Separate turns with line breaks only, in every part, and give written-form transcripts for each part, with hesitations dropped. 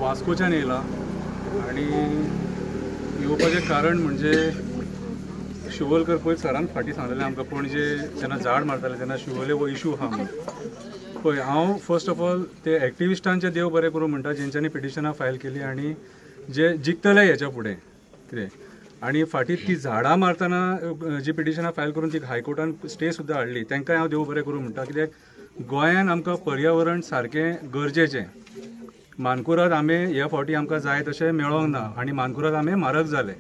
वास्कोच्यान येयला आणि येवपाचें कारण म्हणजे शिवोलकर पयर सरान फाटीं सांगलेलें आमकां पणजे जेन्ना झाड मारताले तेन्ना शिवोले हो इशू आहा म्हणून पळय हांव फर्स्ट ऑफ ऑल ते एक्टिविस्टांचे देव बरें करूं म्हणटा जेंच्यांनी पिटिशनां फायल केली आनी जे जिखतले हेच्या फुडें कितें आनी फाटीं ती झाडां मारतना जी पिटिशनां फायल करून ती हायकोर्टान स्टे सुद्दां हाडली तांकांय हांव देव बरें करूं म्हणटा कित्याक गोंयांत आमकां पर्यावरण सारकें गरजेचें मानकुराद आंबे ह्या फावटी आमकां जाय तशें मेळोंक ना आनी मानकुराद आंबे म्हारग जाले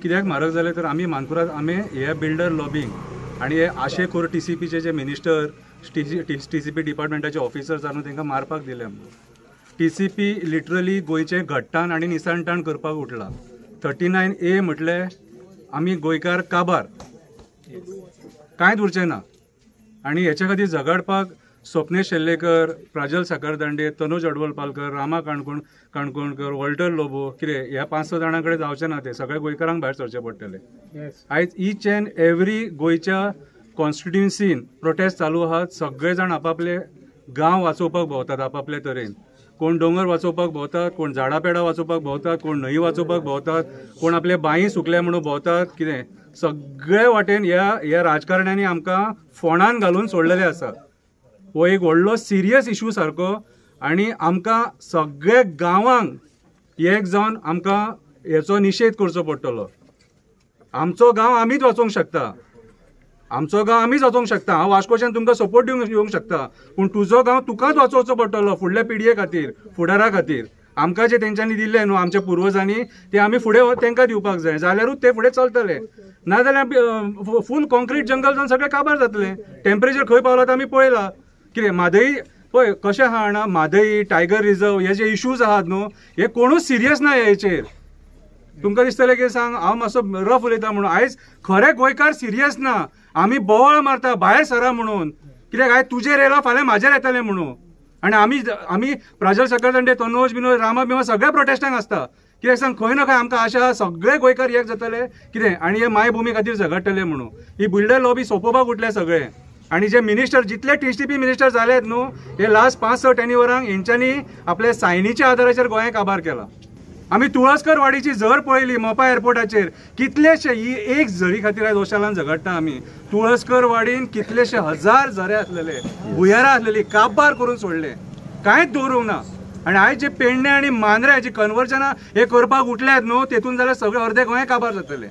कित्याक म्हारग जाले तर आमी मानकुराद आंबे हे बिल्डर लॉबींग आनी हे आशेखोर TCPचे जे मिनिस्टर TCP डिपार्टमेंटाचे ऑफिसर्स आसा तांकां मारपाक दिले TCP लिटरली गोंयचें घट्टाण आनी निसाणटाण करपाक उठला 39A म्हटले आमी गोंयकार काबार कांयच उरचें ना आनी हेच्या खातीर झगडपाक स्वप्नेश शेल्लेकर प्राजल साकरदांडे तनोज अडवलपालकर रामा काणकोणकर वॉल्टर लोबो कितें ह्या 5-6 जाणां कडेन जावचें ना तें सगळ्या गोंयकारांक भायर सरचें पडटलें आयज ईच एंड एवरी गोंयच्या कॉन्स्टिट्युएन्सीन प्रोटेस्ट चालू आहात सगळे जाण आपापले गांव वाचोवपाक भोंवतात आपापले तरेन कोण दोंगर वाचोवपाक भोंवतात कोण झाडां पेडां वाचोवपाक भोंवतात कोण न्हंय वाचोवपाक भोंवतात कोण आपले बांय सुकल्या म्हणून भोंवतात कितें सगळे वाटेन ह्या राजकारण्यांनी आमकां फोंडान घालून सोडलेले आसा हो एक व्हडलो सिरियस इशू सारको आनी आमकां सगळे गांवांक एक जावन आमकां हेचो निशेध करचो पडटलो आमचो गांव आमीच वाचोवंक शकता हांव वास्कोच्यान तुमकां सपोर्ट दिवंक शकता पूण तुजो गांव तुकाच वाचोवचो पडटलो फुडल्या पिडये खातीर फुडारा खातीर आमकां जे तेंच्यांनी दिल्ले न्हू आमच्या पुर्वजांनी ते आमी फुडें तेंकां दिवपाक जाय जाल्यारूच ते फुडें चलतले नाजाल्यार फूल कॉन्क्रीट जंगल जावन सगळें काबार जातलें टेम्परेचर खंय पावला तें आमी पळयलां कितें म्हादई पळय कशें आहा जाणा म्हादई टायगर रिजर्व हे जे इश्यूज आहात न्हू हे कोणूच सिरियस ना हेचेर तुमकां दिसतलें की सांग हांव मातसो रफ उलयता म्हणून आयज खरे गोंयकार सिरियस ना आमी बोवाळ मारता भायर सरा म्हणून कित्याक आयज तुजेर येयलो फाल्यां म्हाजेर येतलें म्हणून आनी आमी प्राजल साकरदांडे तनोज बिनोज रामा बिमा सगळे प्रोटेस्टांक आसता कित्याक सांग खंय ना खंय आमकां आशा सगळे गोंयकार एक जातले कितें आनी हे मायभुमी खातीर झगडटले म्हणून ही बिल्डर लॉबी सोंपोवपाक उठले सगळे आनी जे मिनिस्टर जितले TCP मिनिस्टर जालेत न्हू हे लास्ट 5-6 टेन्युअरांक हेंच्यांनी आपल्या सायनीच्या आदाराचेर गोंयांक काबार केला आमी तुळसकर वाडीची झर पळयली मोपा एअरपोर्टाचेर कितलेशे ही एक झरी खातीर आयज ओशालान झगडटा आमी तुळसकर वाडीन कितलेशे हजार झरे आसलेले भुयारां आसलेली काबार करून सोडले कांयच दवरूंक ना आनी आयज जे पेडणे आनी मांद्रे जी कन्वर्जनां हे करपाक उठल्यात न्हू तेतून जाल्यार सगळे अर्धे गोंय काबार जातले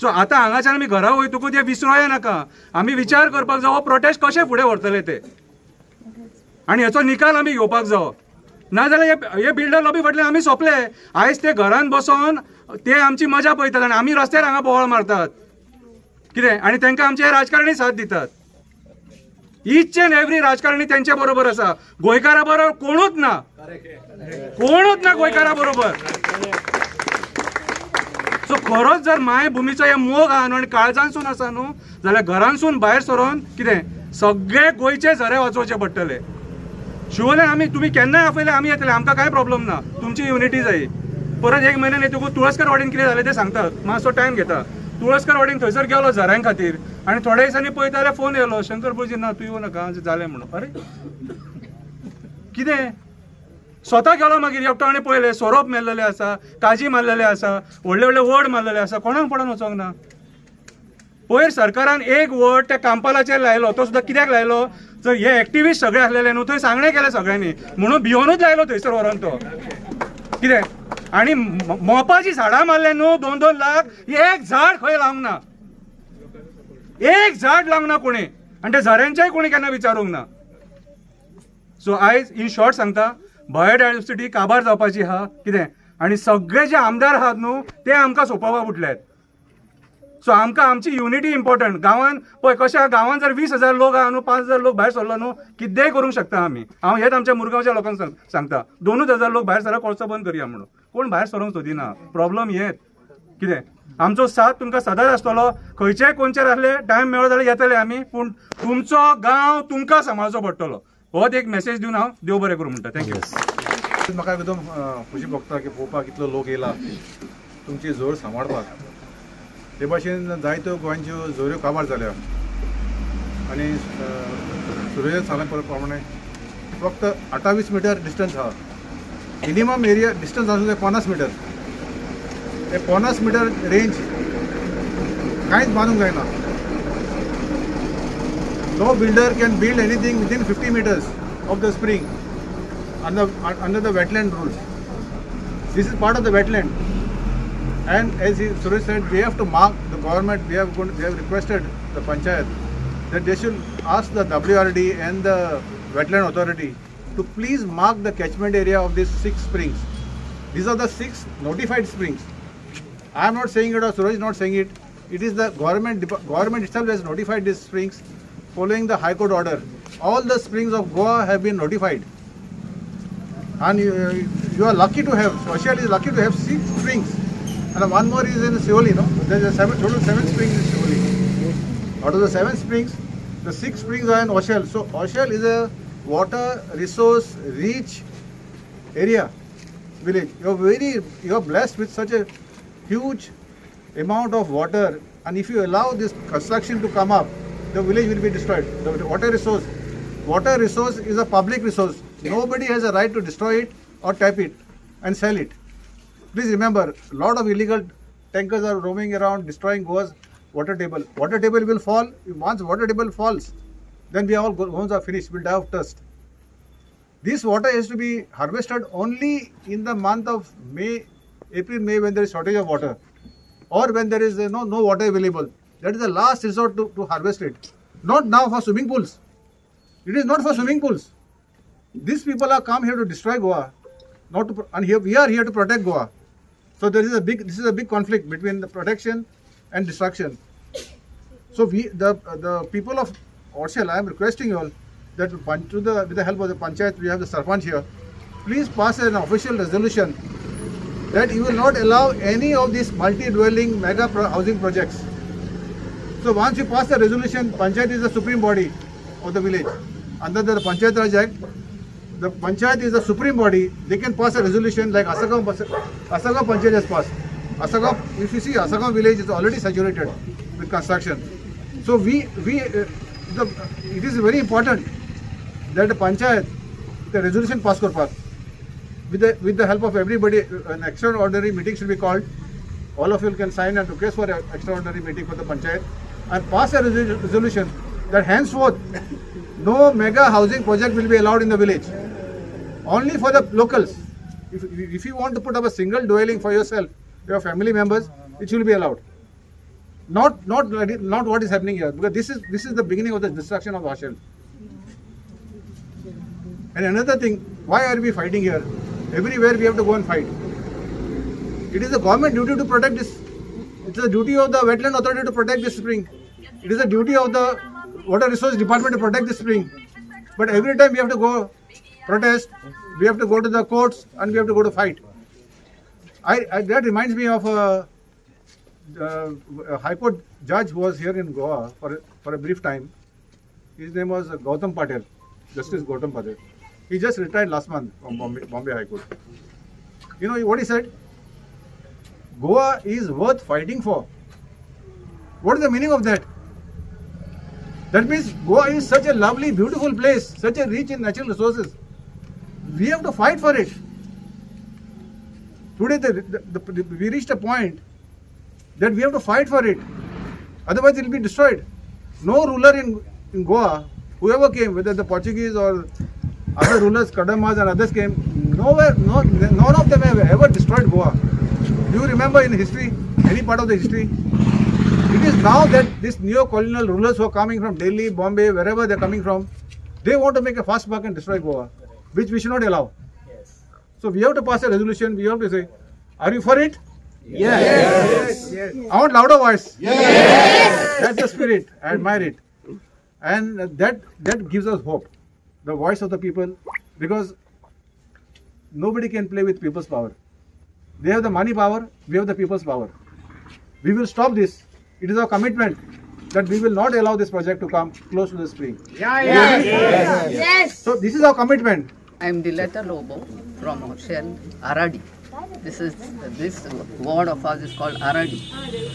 सो आतां हांगाच्यान आमी घरा वयतकूच हे विसरोया नाका आमी विचार करपाक जाय हो प्रोटेस्ट कशे फुडें व्हरतले ते आनी हेचो निकाल आमी घेवपाक जायो नाजाल्यार हे बिल्डर लॉबी फाटल्यान आमी सोंपले आयज ते घरान बसोन ते आमची मजा पळयतात आनी आमी रस्त्यार हांगा बोवाळ मारतात कितें आनी तांकां आमचे राजकारणी साथ दितात ईच एंड एवरी राजकारणी तेंचे बरोबर आसा गोंयकारा बरोबर कोणूच ना गोंयकारा बरोबर सो खरोच जर मायभुमीचो हे मोग आहा न्हू आनी काळजानसून आसा न्हू जाल्यार घरानसून भायर सरोन कितें सगळे गोंयचे झरे वाचोवचे पडटले शिवोले आमी तुमी केन्नाय आपयले आमी येतले आमकां कांय प्रॉब्लेम ना तुमची युनिटी जाय परत 1 म्हयन्यान येतकूच तुळसकर वाडीन कितें जालें तें सांगतात मातसो टायम घेता तुळसकर वाडीन थंयसर गेलो झऱ्यां खातीर आनी थोड्या दिसांनी पळयता जाल्यार फोन येयलो शंकर गुरुजी ना तूं येवं नाका जालें म्हणून अरे कितें स्वता गेलो मागीर एकटो आनी पळयलें सोरोप मेल्लेले आसा काजी मारलेले आसा व्हडले वड मारलेले आसा कोणाक पडोन वचोंक ना पयर सरकारान एक वड त्या कांपालाचेर लायलो तो सुद्दां कित्याक लायलो जर हे एक्टिविस्ट सगळे आसलेले न्हू थंय सांगणें केलें सगळ्यांनी म्हणून भिवनूच लायलो थंयसर व्हरोन तो कितें आनी मोपाची झाडां मारले न्हू 2-2 लाख एक झाड खंय लावंक ना एक झाड लावंक ना कोणी आनी त्या झऱ्यांचेय कोणी केन्ना विचारूंक ना सो आयज इन शॉर्ट सांगता बायोडायवर्सिटी काबार जावपाची आहा कितें आनी सगळे जे आमदार आहात न्हू ते आमकां सोंपोवपाक उठल्यात सो आमकां आमची युनिटी इम्पॉर्टंट गांवांत पळय कशें गांवांत जर 20,000 लोक आहा न्हू 5,000 लोक भायर सरलो न्हू कितेंय करूंक शकता आमी हांव हेच आमच्या मुरगांवच्या लोकांक सांगता 2,000 लोक भायर सरा कोळसो बंद करया म्हणून कोण भायर सरोंक सोदिना प्रॉब्लम हेच कितें आमचो साथ तुमकां सदांच आसतलो खंयचेय कोणचेर आसले टायम मेळ्ळो जाल्यार येतले आमी पूण तुमचो गांव तुमकां सांबाळचो पडटलो होच एक मेसेज दिवन हांव देव बरें करूं म्हणटा थँक्यू
म्हाका एकदम खुशी भोगता की पळोवपाक कितलो लोक येयला तुमची जोर सांबाळपाक ते भाशेन जायत्यो गोंयच्यो झऱ्यो काबार जाल्या आनी सुरज सांगले प्रमाणे फक्त 28 मिटर डिस्टन्स आहा minimum area distance also 50 meter. A 50 meter range काहीच बांधूंक जायना. No builder can build anything within 50 meters of the spring under the wetland rules. This is part of the wetland, and as Suresh said, we have to mark the government. We have requested the panchayat that they should ask the WRD and the wetland authority to please mark the catchment area of these 6 springs. These are the 6 notified springs. I am not saying it, or Suraj is not saying it. It is the government itself has notified these springs following the High Court order. All the springs of Goa have been notified. And you are lucky to have, Social is lucky to have 6 springs. And one more is in Sioli, no? There is a total 7 springs in Sioli. Out of the 7 springs, the 6 springs are in Oshel. So Oshel is a water resource rich area, village. You are blessed with such a huge amount of water, and if you allow this construction to come up, the village will be destroyed. The water resource is a public resource. Nobody has a right to destroy it or tap it and sell it. Please remember, a lot of illegal tankers are roaming around destroying Goa's water table. Water table will fall. Once water table falls, then we all homes are finished. We'll die of thirst. This water has to be harvested only in the month of May, April, May, when there is shortage of water, or when there is no water available. That is the last resort to harvest it. Not now for swimming pools. It is not for swimming pools. These people are come here to destroy Goa, and here we are here to protect Goa. So this is a big conflict between the protection and destruction. So the people of Oshel, I am requesting you all that with the help of the panchayat, we have the sarpanch here. Please pass an official resolution that you will not allow any of these multi-dwelling mega housing projects. So once you pass the resolution, panchayat is the supreme body of the village. Under the Panchayat Raj Act, the panchayat is the supreme body. They can pass a resolution like Asagaon Panchayat has passed. If you see, Asagaon village is already saturated with construction. So it is very important that the panchayat, the resolution pass kar pass. With the help of everybody, an extraordinary meeting should be called. All of you can sign and request for an extraordinary meeting for the panchayat and pass a resolution that henceforth no mega housing project will be allowed in the village. Only for the locals. If you want to put up a single dwelling for yourself, your family members, it will be allowed. Not what is happening here, because this is the beginning of the destruction of Oshel. And another thing, why are we fighting here? Everywhere we have to go and fight. It is the government duty to protect this. It is the duty of the wetland authority to protect this spring. It is the duty of the water resource department to protect this spring. But every time we have to go protest, we have to go to the courts, and we have to go to fight. That reminds me of a High Court judge who was here in Goa for a brief time. His name was Gautam Patel, Justice Gautam Patel. He just retired last month from Bombay High Court. You know what he said? Goa is worth fighting for. What is the meaning of that? That means Goa is such a lovely, beautiful place, such a rich in natural resources. We have to fight for it. Today we reached a point that we have to fight for it. Otherwise it will be destroyed. No ruler in Goa, whoever came, whether the Portuguese or other rulers, Kadamas and others came, none of them have ever destroyed Goa. Do you remember in history, any part of the history? It is now that these neo-colonial rulers who are coming from Delhi, Bombay, wherever they are coming from, they want to make a fast buck and destroy Goa, which we should not allow. Yes. So we have to pass a resolution. We have to say, are you for it? Yes. Yes. I want louder voice. Yes. That's the spirit. I admire it. And that gives us hope. The voice of the people, because nobody can play with people's power. They have the money power, we have the people's power. We will stop this. It is our commitment that we will not allow this project to come close to the spring. Yes. So this is our commitment.
I am Dileta Lobo from Oshel, Aradi. This ward of ours is called Aradi.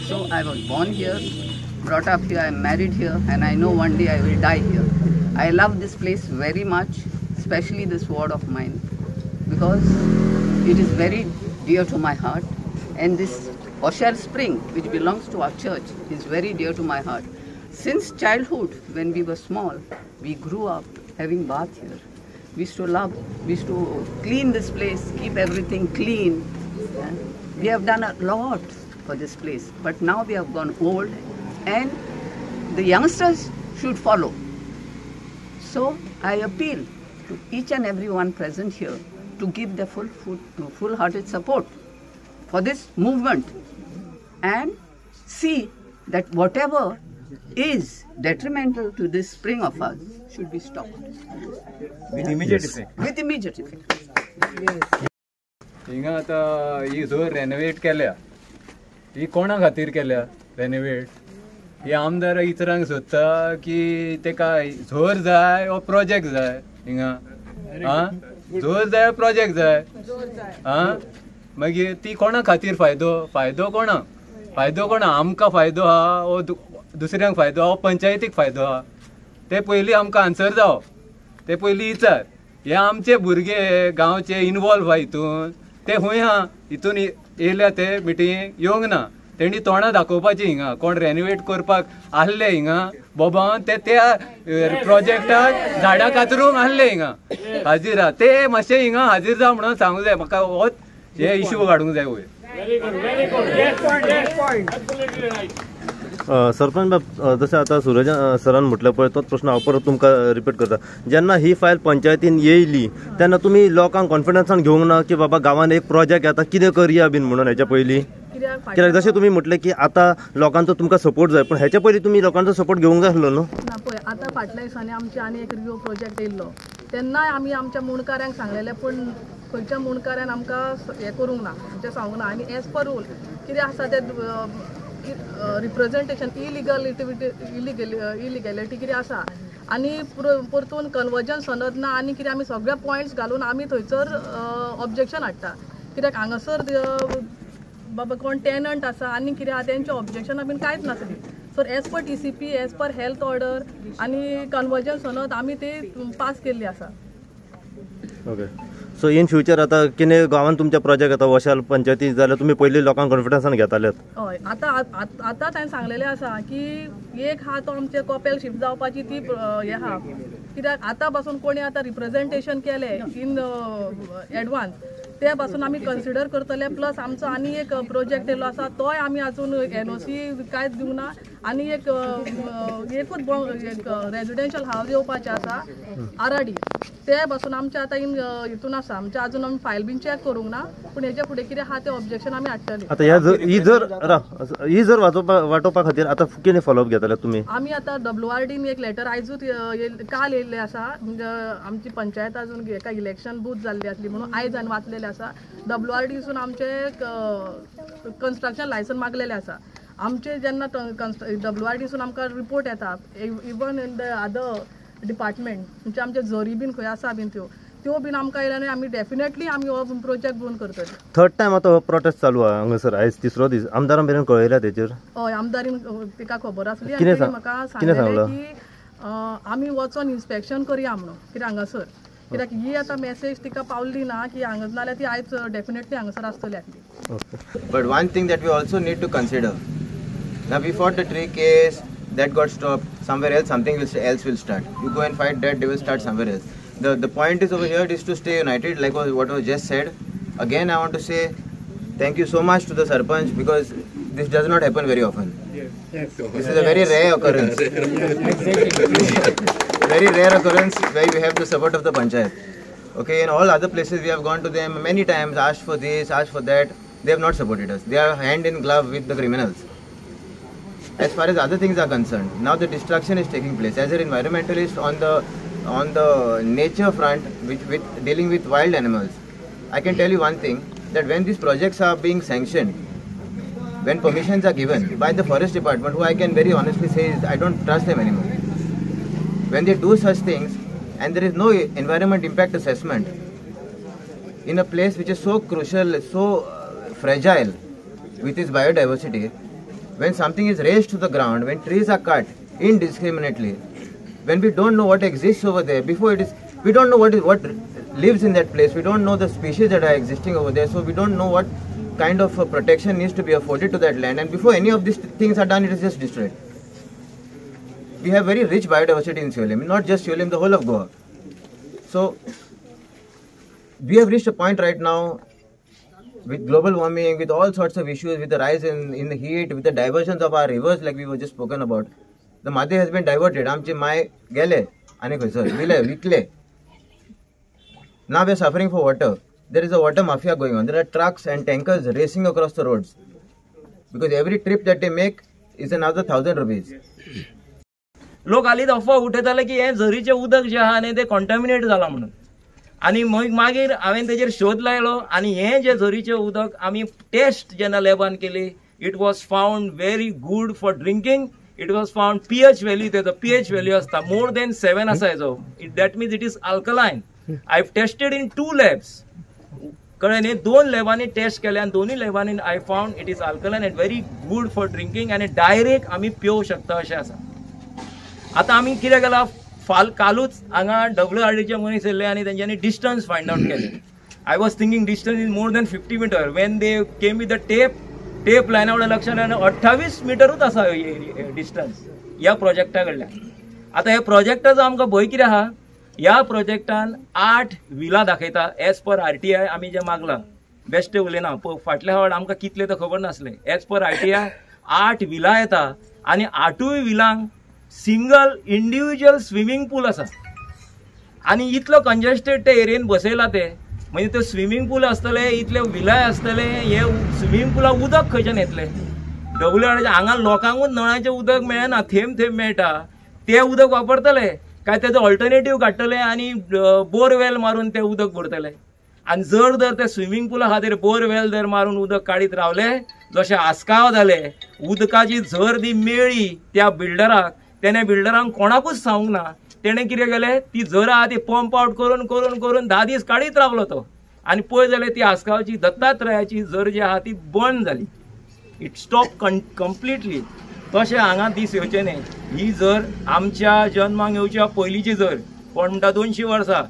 So I was born here, brought up here, I am married here, and I know one day I will die here. I love this place very much, especially this ward of mine, because it is very dear to my heart. And this Oshel spring, which belongs to our church, is very dear to my heart. Since childhood, when we were small, we grew up having bath here. We used to love, we used to clean this place, keep everything clean. We have done a lot for this place, but now we have gone old and the youngsters should follow. So I appeal to each and everyone present here to give their full-hearted support for this movement and see that whatever is detrimental to this spring of ours should be stopped.
With immediate effect.
With immediate effect.
हिंगा आतां ही झोर renovate केल्या ही कोणा खातीर केल्या renovate ही आमदार इतरांक सोदता की तेका झोर जाय ओ प्रोजेक्ट जाय हिंगा झोर जाय प्रोजेक्ट जाय मागीर ती कोणा खातीर फायदो कोणा आमकां फायदो आहा ओ दुसऱ्यांक फायदो आहा पंचायतीक फायदो आहा ते पयलीं आमकां आन्सर जावप ते पयलीं विचार हे आमचे भुरगे गांवचे इनवॉल्व आहा हितून ते हूंय आहा हितून येयल्या ते मिटींग येवंक ना तेणी तोंडां दाखोवपाची हिंगा कोण रेनोवेट करपाक आहले हिंगा बोबान ते त्या प्रोजेक्टाक झाडां कातरूंक आहले हिंगा हाजीर आहा ते मातशे हिंगा हाजीर जा म्हणून सांगूंक जाय म्हाका होच हे इश्यू काडूंक जाय वयर.
सरपंच बाब जशें आतां सुरज सरान म्हटलें पळय तोच प्रश्न हांव परत तुमकां रिपीट करता. जेन्ना ही फायल पंचायतीन येयली तेन्ना तुमी लोकांक कॉन्फिडन्सान घेवंक ना की बाबा गांवान एक प्रोजेक्ट येता कितें करया बीन म्हणून हेच्या पयलीं कित्याक जशें तुमी म्हटलें की आतां लोकांचो तुमकां सपोर्ट जाय पूण हेच्या पयलीं तुमी लोकांचो सपोर्ट घेवंक जाय आसलो न्हू.
ना पळय आतां फाटल्या दिसांनी आमचे आनी एक रिव्यू प्रोजेक्ट येयल्लो तेन्नाय आमी आमच्या मुणकाऱ्यांक सांगलेलें पूण खंयच्या मुणकाऱ्यान आमकां हें करूंक ना म्हणजे सांगूंक ना आनी एज पर रूल कितें आसा तें रिप्रेझेंटेशन इलिगॅलिटी कितें आसा आनी परतून कन्वर्जन सनद ना आनी कितें आमी सगळे पॉयंट्स घालून आमी थंयसर ऑब्जेक्शन हाडटा कित्याक हांगासर बाबा कोण टेनंट आसा आनी कितें आहा तेंचे ऑब्जेक्शनां बीन कांयच नासली. So as per TCP as per health order आनी कन्वर्जन सनद आमी ती पास केल्ली आसा.
ओके सो इन फ्युचर आतां कितें गांवांत तुमच्या प्रोजेक्ट येता वशाल पंचायती जाल्यार तुमी पयलीं लोकांक कॉन्फिडन्सान घेतालेत.
हय आतां ताणें सांगलेलें आसा की एक हा तो आमचे कॉपेल शिफ्ट जावपाची ती हें आहा कित्याक आतां पासून कोणी आतां रिप्रेझेंटेशन केलें इन एडवान्स ते पासून आमी कन्सिडर करतले प्लस आमचो आनी एक प्रोजेक्ट येयलो आसा तोय आमी आजून NOC कांयच दिवंक ना आनी एकूच रेजिडेन्शियल हावज येवपाचें आसा आराडी ते पासून आमचे आतां हितून आसा आमचे आजून आमी फायल बीन चॅक करूंक ना पूण हेजे फुडें कितें आहा तें ऑब्जेक्शन आमी हाडटली.
आतां ही जर वांटोवपा खातीर आतां कितें फॉलोअप घेतले तुमी?
आमी आतां WRDन एक लेटर आयजूच काल येयल्लें आसा म्हणजे आमची पंचायत आजून एका इलेक्शन बूथ जाल्ली आसली म्हणून आयज आनी वाचलेलें आसा. WRDसून आमचे कन्स्ट्रक्शन लायसन मागलेलें आसा. आमचे जेन्ना WRDसून आमकां रिपोर्ट येता even in the other department म्हणजे आमचे झरी बीन खंय आसा बीन त्यो बीन आमकां येयल्यार आमी डेफिनेटली आमी हो प्रोजेक्ट बंद करतले.
थर्ड टायम आतां हो प्रोटेस्ट चालू आहा हांगासर आयज तिसरो दीस आमदारां मेरेन कळयल्या तेचेर?
हय आमदारीन तिका खबर आसली आनी म्हाका सांगलेलें की आमी वचोन इन्स्पेक्शन करया म्हणून कित्याक हांगासर कित्याक ही आतां मेसेज तिका पावल्ली ना की हांगा नाल्यार ती आयज डेफिनेटली हांगासर आसतली आसली.
But one thing that we also need to consider, now we fought the tree case, that got stopped, somewhere else something else will start. You go and fight that, they will start somewhere else. The point is over here is to stay united, like what was just said. Again I want to say thank you so much to the Sarpanch because this does not happen very often. This is a very rare occurrence. Very rare occurrence where we have the support of the Panchayat. Okay, in all other places we have gone to them many times, asked for this, asked for that. They have not supported us. They are hand in glove with the criminals. As far as other things are concerned, now the destruction is taking place. As an environmentalist on the nature front, with dealing with wild animals, I can tell you one thing, that when these projects are being sanctioned, when permissions are given by the forest department, who I can very honestly say is I don't trust them anymore. When they do such things and there is no environment impact assessment in a place which is so crucial, so fragile with its biodiversity, when something is raised to the ground, when trees are cut indiscriminately, when we don't know what exists over there, before it is, we don't know what lives in that place. We don't know the species that are existing over there, so we don't know what kind of protection needs to be afforded to that land. And before any of these things are done, it is just destroyed. We have very rich biodiversity in Sivalim, not just Sivalim, the whole of Goa. So we have reached a point right now with global warming, with all sorts of issues, with the rise in the heat, with the diversions of our rivers, like we were just spoken about. The Madhe has been diverted. Amche Mai gele, ane sir, vikle. Now we are suffering for water. There is a water mafia going on. There are trucks and tankers racing across the roads because every trip that they make is another 1,000 rupees.
लोक हालींच अफवा उठयताले की हें झरीचें उदक जें आहा न्ही तें कॉन्टॅमिनेट जालां म्हणून आनी मागीर हांवें तेजेर शोध लायलो आनी हें जें झरीचें उदक आमी टेस्ट जेन्ना लॅबान केली it was found very good for drinking it was found pH value तेजो पीएच व्हॅल्यू आसता मोर देन 7 आसा हेजो that means it is alkaline I have tested in 2 labs कळ्ळें न्ही 2 लॅबांनी टेस्ट केले आनी दोनूय लॅबांनी I found it is alkaline and very good for drinking आनी डायरेक्ट आमी पिवूंक शकता अशें आसा आता आमी कितें केलां कालूच हांगा WRDचे मनीस येयले आनी तेंच्यांनी डिस्टन्स फायंड आउट केले I was thinking distance is more than 50 meter when they came with the tape line आवड लक्षात येना 28 मीटरूच आसा डिस्टन्स ह्या प्रोजेक्टा कडल्यान आता ह्या प्रोजेक्टाचो आमकां भंय कितें आहा ह्या प्रोजेक्टान 8 विला दाखयता एज पर RTI आमी जें मागलां बेश्टे उलयना फाटल्या फावट आमकां कितले तो खबर नासलें एज पर RTI 8 विला येता आनी 8 विलांक सिंगल इंडिव्हिज्युअल स्विमींग पूल आसा आनी इतलो कंजेस्टेड ते एरियेन बसयला ते म्हणजे ते स्विमींग पूल आसतले इतले विलाय आसतले हे स्विमींग पुलाक उदक खंयच्यान येतले WRDचे हांगा लोकांकूच नळाचें उदक मेळना थेंब मेळटा ते उदक वापरतले काय तेजो ऑल्टरनेटीव काडटले आनी बोरवेल मारून ते उदक भरतले आनी जर ते स्विमींग पुला खातीर बोरवेल जर मारून उदक काडीत रावले जशें आसकाव जाले उदकाची झर दी मेळ्ळी त्या बिल्डराक तेणे बिल्डरांक कोणाकूच सांगूंक ना तेणें कितें केलें ती झर आहा ती पंप आउट करून 10 दीस काडीत रावलो तो आनी पळय जाल्यार ती आसगांवची दत्तात्रयाची झर जी आहा ती बंद जाली इट स्टॉप कंप्लिटली तशें हांगा दीस येवचे न्ही ही झर आमच्या जल्माक येवच्या पयलींची झर कोण म्हणटा 200 वर्सां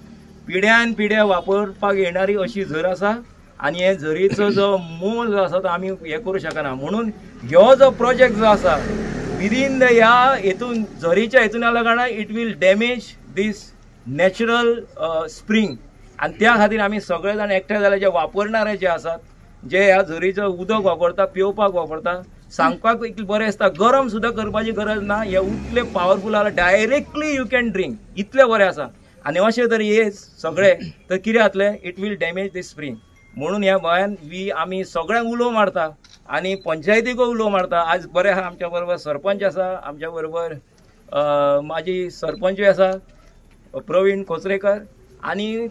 पिढ्यान पिढ्या वापरपाक येणारी अशी झर आसा आनी हे झरीचो जो मोल जो आसा तो आमी हें करूं शकना म्हणून ह्यो जो प्रोजेक्ट जो आसा विदीन द ह्या हेतून झरीच्या हेतून आल्या कारणान it will damage this natural spring आनी त्या खातीर आमी सगळे जाण एकठांय जाले जे वापरणारे जे आसात जे ह्या झरीचो उदक वापरता पिवपाक वापरता सांगपाक इतलें बरें आसता गरम सुद्दां करपाची गरज ना हे उतले पावरफूल आसा डायरेक्टली यू कॅन ड्रिंक इतलें बरें आसा आनी अशें जर हे सगळे तर कितें जातलें it will damage this spring म्हणून ह्या गोंयान आमी सगळ्यांक उलो मारता आनी पंचायतीकूय उलो मारता आज बरें आहा आमच्या बरोबर सरपंच आसा आमच्या बरोबर माजी सरपंचूय आसा प्रवीण कोचरेकर आनी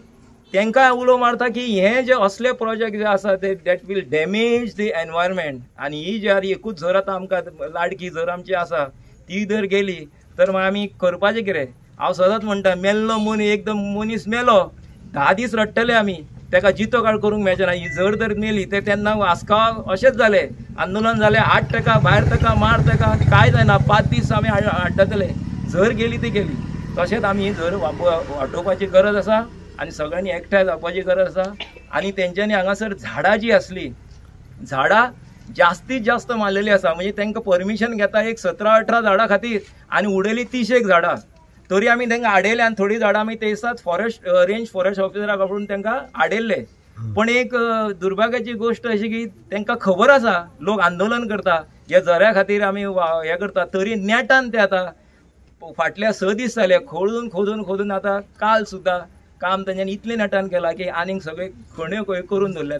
तांकां उलो मारता की हे जे असले प्रोजेक्ट जे आसा ते that will damage the environment आनी ही जी एकूच झर आतां आमकां लाडकी झर आमची आसा ती जर गेली तर मागीर आमी करपाचें कितें हांव सदांच म्हणटा मेल्लो मनीस एकदम मनीस मेलो 10 दीस रडटले आमी तेका जितो काळ करूंक मेळचे ना ही झर जर मेली ते तेन्ना आसगांव अशेंच जालें आंदोलन जालें हाड तेका भायर तेका मार तेका कांय जायना 5 दीस आमी हाडटले झर गेली ती गेली तशेंच आमी ही झर वाटोवपाची गरज आसा आनी सगळ्यांनी एकठांय जावपाची गरज आसा आनी तेंच्यांनी हांगासर झाडां जी आसली झाडां जास्तीत जास्त मारलेली आसा म्हणजे तांकां परमिशन घेता एक 17-18 झाडां खातीर आनी उडयली 30 झाडां तरी आमी तांकां आडयले आनी थोडी झाडां आमी ते दिसात फॉरेस्ट रेंज फॉरेस्ट ऑफिसरा कडून तांकां आडयल्ले पण एक दुर्भाग्याची गोष्ट अशी की तांकां खबर आसा लोक आंदोलन करता ह्या झऱ्या खातीर आमी हें करता तरी नेटान ते आतां फाटल्या 6 दीस जाले खोदून आतां काल सुद्दां काम तेंच्यांनी इतलें नेटान केलां की आनीक सगळे खण्यो करून दवरल्या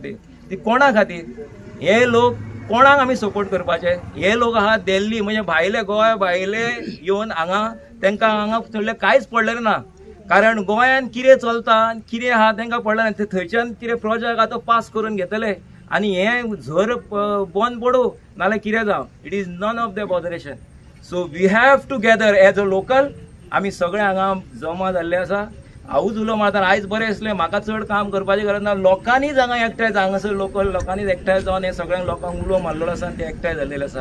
ती कोणा खातीर हे लोक कोणाक आमी सपोर्ट करपाचे हे लोक आहात दिल्ली म्हणजे भायले गोंय भायले येवन हांगा तांकां हांगा थोडलें कांयच पडलेलें ना कारण गोंयान कितें चलता कितें आहा तांकां पडलें ना थंयच्यान कितें प्रोजेक्ट आहा तो पास करून घेतले आनी हें झर बंद पडूं नाल्यार कितें जावं it is none of the botheration so we have to gather as a local आमी सगळे हांगा जमा जाल्ले आसा हांवूच उलो मारता आयज बरें आसलें म्हाका चड काम करपाचें गरज ना लोकांनीच हांगा एकठांय हांगासर लोकल लोकांनीच एकठांय जावन हे सगळ्यांक लोकांक उलो मारलेलो आसा आनी ते एकठांय जाल्लेले आसा